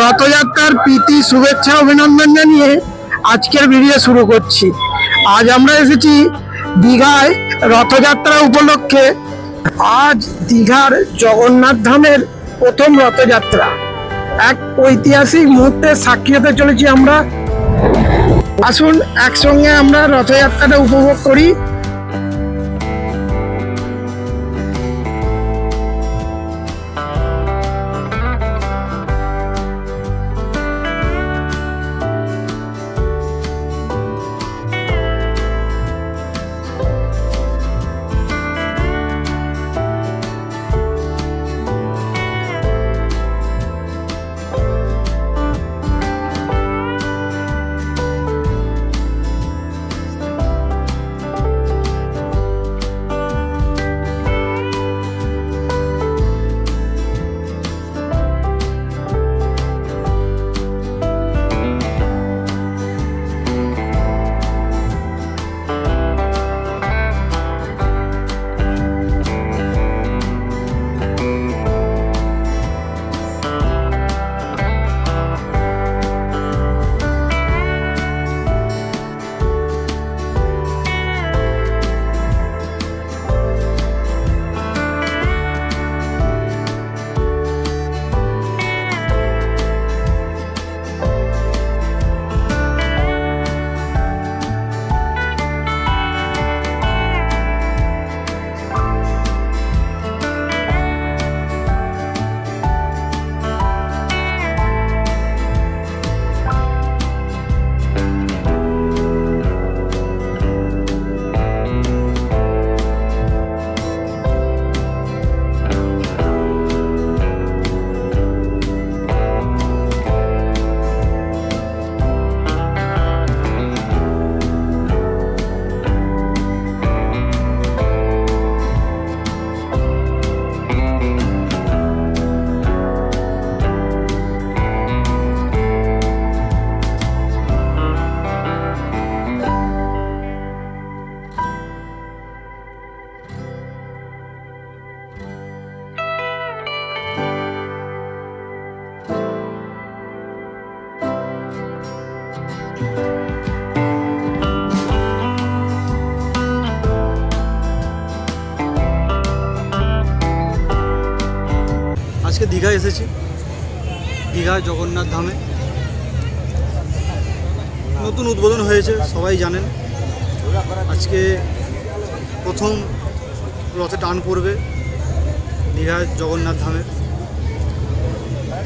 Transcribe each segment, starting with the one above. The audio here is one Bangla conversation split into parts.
রথযাত্রার প্রীতি শুভেচ্ছা অভিনন্দন জানিয়ে আজকের ভিডিও শুরু করছি। আজ আমরা এসেছি দীঘায় রথযাত্রা উপলক্ষে। আজ দীঘার জগন্নাথ ধামের প্রথম রথযাত্রা, এক ঐতিহাসিক মুহূর্তের সাক্ষী হতে চলেছি আমরা। আসুন একসঙ্গে আমরা রথযাত্রাটা উপভোগ করি। আজকে দীঘায় এসেছি, দীঘা জগন্নাথ ধামে নতুন উদ্বোধন হয়েছে, সবাই জানেন। আজকে প্রথম রথে টান পড়বে দীঘা জগন্নাথ ধামে।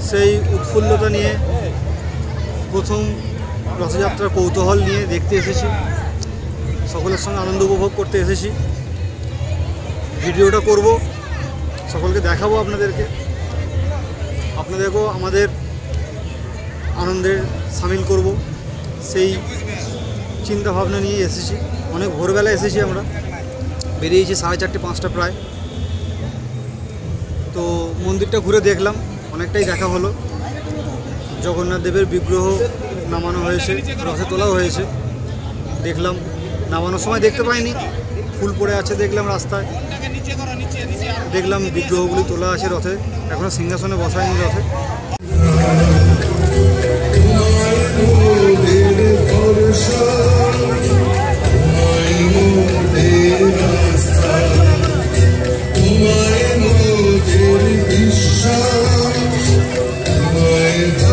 সেই উৎফুল্লতা নিয়ে প্রথম রথযাত্রার কৌতূহল নিয়ে দেখতে এসেছি, সকলের সঙ্গে আনন্দ উপভোগ করতে এসেছি। ভিডিওটা করব, সকলকে দেখাবো আপনাদেরকেও আমাদের আনন্দের সামিল করব, সেই চিন্তা ভাবনা নিয়ে এসেছি। অনেক ভোরবেলা এসেছি, আমরা বেরিয়েছি 4:30 5টা প্রায়। তো মন্দিরটা ঘুরে দেখলাম, অনেকটাই দেখা হলো। জগন্নাথ দেবের বিগ্রহ নামানো হয়েছে, রথে তোলাও হয়েছে, দেখলাম। নামানোর সময় দেখতে পাইনি, ফুল পড়ে আছে দেখলাম রাস্তায়। দেখলাম বিগ্রহগুলি তোলা আছে রথে, এখনো সিংহাসনে বসায়নি রথে।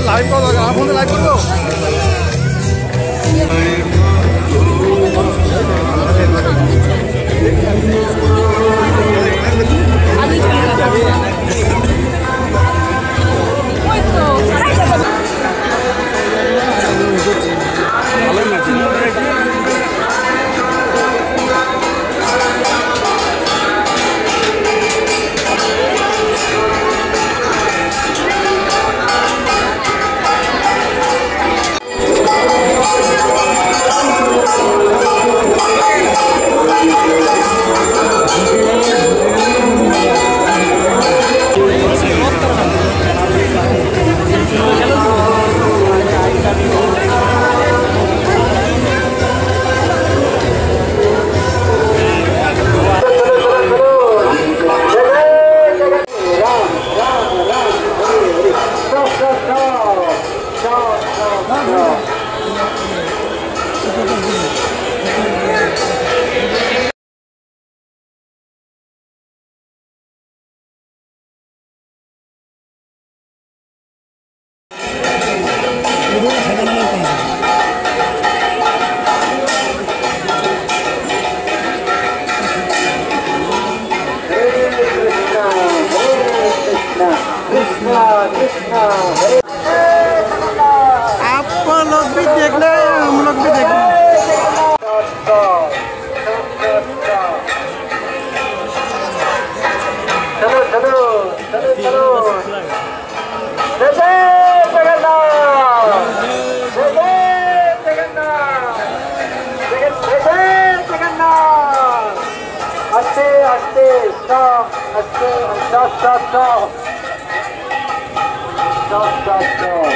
লাইভ করবো, আমার ফোনে লাইভ করবো। आप लोग भी देख ले, हम लोग भी देख ले। चलो चलो चलो चलो जय जय जगन्नाथ जय जय जगन्नाथ जय जय जगन्नाथ हंसते हंसते स्टॉप हंसते stop stop stop stop stop stop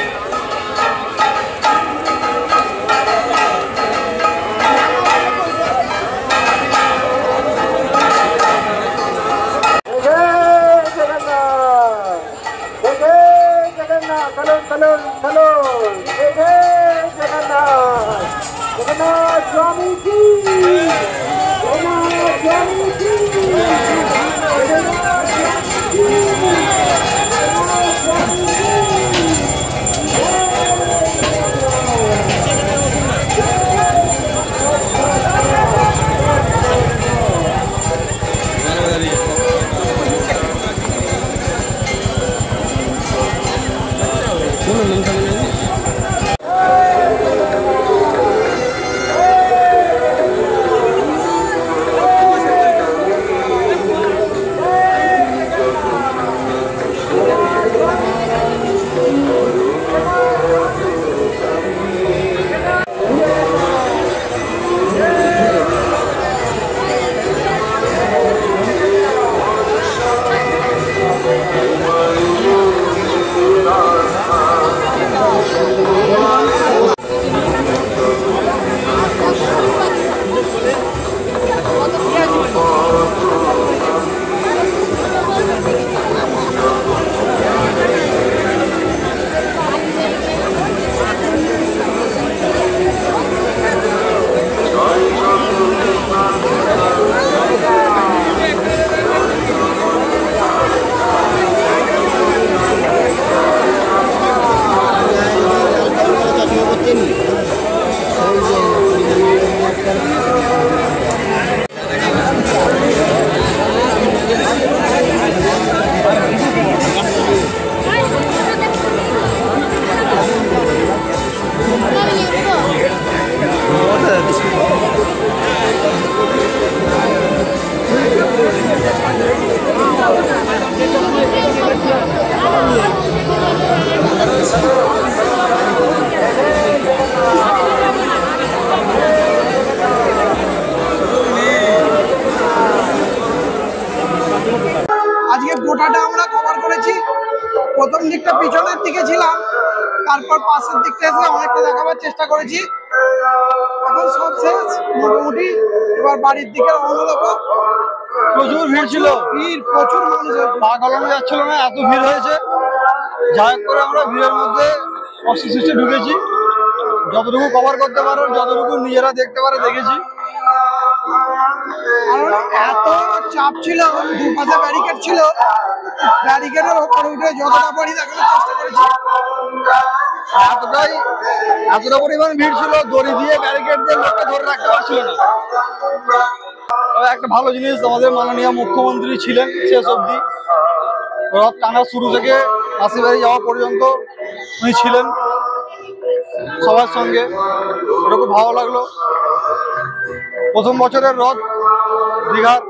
चलो चलो चलो जय जय जगन्नाथ जगन्नाथ स्वामी की जगन्नाथ स्वामी की जगन्नाथ स्वामी আজকে গোটাটা আমরা কভার করেছি। প্রথম দিকটা পিছনের দিকে ছিলাম, তারপর পাশের দিকটা এসে অনেকটা দেখাবার চেষ্টা করেছি। এখন সব শেষ মোটামুটি, এবার বাড়ির দিকে রওনা দেবো। প্রচুর ভিড় ছিল, ভিড় প্রচুর মানুষ হয়েছে, পা গলানো যাচ্ছিল না, এত ভিড় হয়েছে। যাই হোক করে আমরা ভিড়ের মধ্যে অস্তিত্বে ঢুকেছি। যতটুকু কভার করতে পারো, যতটুকু নিজেরা দেখতে পারে দেখেছি। কারণ এত চাপ ছিল, দুপাশে ব্যারিকেড ছিল, ব্যারিকেডের ওপরে উঠে যতটা পারি দেখানোর চেষ্টা করেছি। এতটা পরিমাণ ভিড় ছিল, দড়ি দিয়ে ব্যারিকেড দিয়ে লোককে ধরে রাখতে পারছিল না। তবে একটা ভালো জিনিস, আমাদের মাননীয় মুখ্যমন্ত্রী ছিলেন শেষ অবধি, রথ টানা শুরু থেকে মাসির বাড়ি যাওয়া পর্যন্ত উনি ছিলেন সবার সঙ্গে। ওটা খুব ভালো লাগলো। প্রথম বছরের রথ দীঘার,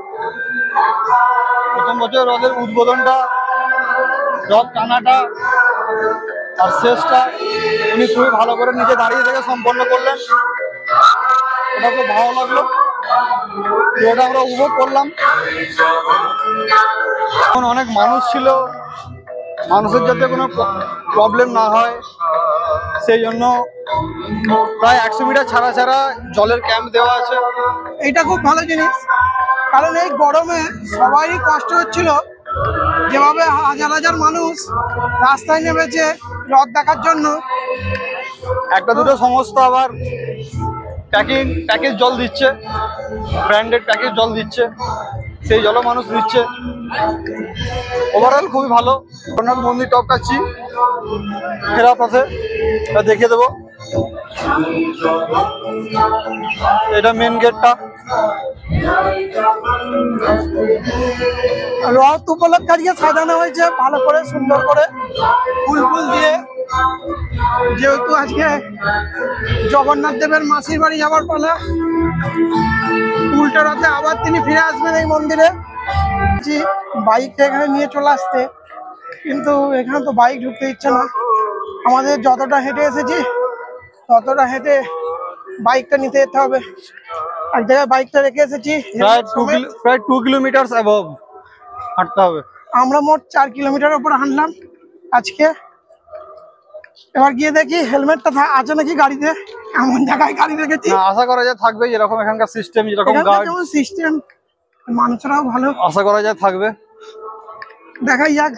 প্রথম বছরের রথের উদ্বোধনটা, রথ টানাটা আর শেষটা উনি খুবই ভালো করে নিজে দাঁড়িয়ে থেকে সম্পন্ন করলেন। ওটা খুব ভালো লাগলো, ওটা আমরা উপভোগ করলাম। এখন অনেক মানুষ ছিল, মানুষের যাতে কোনো প্রবলেম না হয় সেই জন্য প্রায় 100 মিটার ছাড়া ছাড়া জলের ক্যাম্প দেওয়া আছে। এটা খুব ভালো জিনিস, কারণ এই গরমে সবারই কষ্ট হচ্ছিল। যেভাবে হাজার হাজার মানুষ রাস্তায় নেমেছে রথ দেখার জন্য। একটা দুটো সংস্থা আবার প্যাকেজ জল দিচ্ছে, ব্র্যান্ডেড প্যাকেজ জল দিচ্ছে, সেই জলও মানুষ নিচ্ছে। ওভারঅল খুবই ভালো। জগন্নাথ মন্দির টপকাচ্ছি ফেরার পথে, তা দেখিয়ে দেবো। এটা মেন গেটটা। রথ উপলক্ষে আজকে সাজানো হয়েছে ভালো করে, সুন্দর করে ফুল ফুল দিয়ে। যেহেতু আজকে জগন্নাথ দেবের মাসির বাড়ি যাওয়ার পালা, উল্টো রথে আবার তিনি ফিরে আসবেন এই মন্দিরে। বাইকটা এখানে নিয়ে চলে আসতে, কিন্তু এখানে তো বাইক ঢুকতে ইচ্ছে না। আমাদের যতটা হেঁটে এসেছি ততটা হেঁটে বাইকটা নিতে যেতে হবে। এক জায়গায় বাইকটা রেখে এসেছি, প্রায় 2 কিলোমিটার অ্যাবভ হাঁটতে হবে। আমরা মোট 4 কিলোমিটার উপর হাঁটলাম আজকে। এবার গিয়ে দেখি হেলমেটটা আছে নাকি গাড়িতে। এমন জায়গায় গাড়ি রেখেছি, আশা করা যায় থাকবে, যেরকম এখানকার সিস্টেম, যেরকম গার্ড সিস্টেম, মানুষরাও ভালো, আশা করা যায় থাকবে। দেখাই যাক।